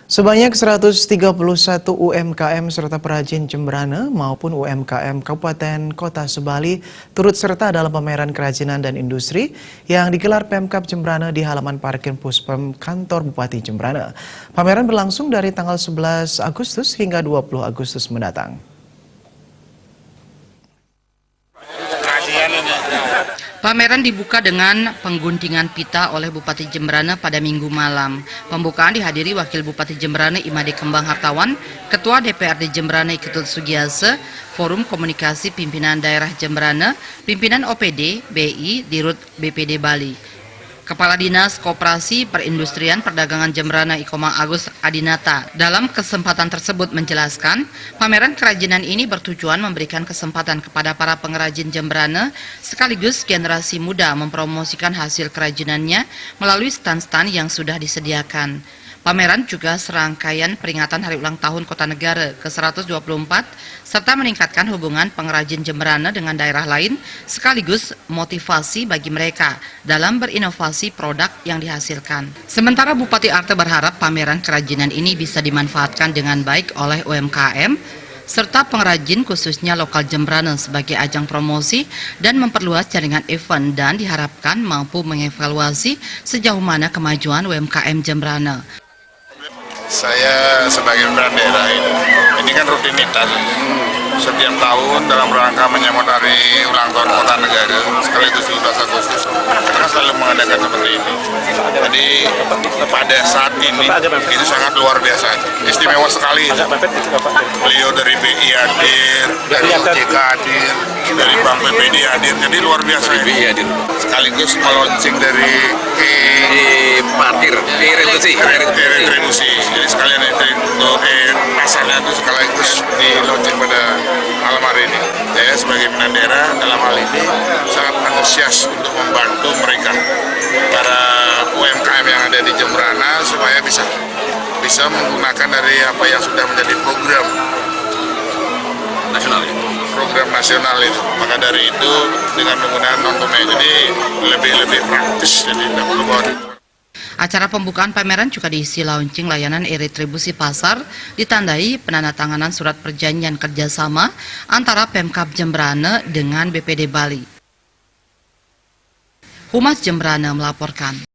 Sebanyak 131 UMKM serta perajin Jembrana maupun UMKM Kabupaten Kota Subali turut serta dalam pameran kerajinan dan industri yang digelar Pemkab Jembrana di halaman parkir Puspem kantor Bupati Jembrana. Pameran berlangsung dari tanggal 11 Agustus hingga 20 Agustus mendatang. Pameran dibuka dengan pengguntingan pita oleh Bupati Jembrana pada Minggu malam. Pembukaan dihadiri Wakil Bupati Jembrana Imade Kembang Hartawan, Ketua DPRD Jembrana Iketut Sugiase, Forum Komunikasi Pimpinan Daerah Jembrana, Pimpinan OPD, BI, Dirut BPD Bali. Kepala Dinas Koperasi Perindustrian Perdagangan Jembrana Ikomang Agus Adinata dalam kesempatan tersebut menjelaskan, pameran kerajinan ini bertujuan memberikan kesempatan kepada para pengrajin Jembrana sekaligus generasi muda mempromosikan hasil kerajinannya melalui stand-stand yang sudah disediakan. Pameran juga serangkaian peringatan Hari Ulang Tahun Kota Negara ke-124 serta meningkatkan hubungan pengrajin Jembrana dengan daerah lain sekaligus motivasi bagi mereka dalam berinovasi produk yang dihasilkan. Sementara Bupati Arte berharap pameran kerajinan ini bisa dimanfaatkan dengan baik oleh UMKM serta pengrajin khususnya lokal Jembrana sebagai ajang promosi dan memperluas jaringan event dan diharapkan mampu mengevaluasi sejauh mana kemajuan UMKM Jembrana. Saya sebagai pimpinan daerah ini kan rutinitas setiap tahun dalam rangka menyambut hari ulang tahun Kota Negara sekaligus 17 Agustus kita selalu mengadakan seperti ini. Jadi pada saat ini itu sangat luar biasa, istimewa sekali. Beliau dari BI hadir, dari OJK hadir, dari Bank BPD hadir, jadi luar biasa ini. Sekaligus meluncing dari retribusi. Jadi sekalian itu untuk pasarnya itu sekaligus di launching pada malam hari ini. Saya sebagai pimpinan daerah dalam hal ini sangat antusias untuk membantu mereka para UMKM yang ada di Jembrana supaya bisa menggunakan dari apa yang sudah menjadi program nasional itu. Maka dari itu dengan penggunaan non tunai jadi lebih praktis, jadi tidak perlu bawa. Acara pembukaan pameran juga diisi launching layanan e-retribusi pasar, ditandai penandatanganan surat perjanjian kerjasama antara Pemkab Jembrana dengan BPD Bali. Humas Jembrana melaporkan.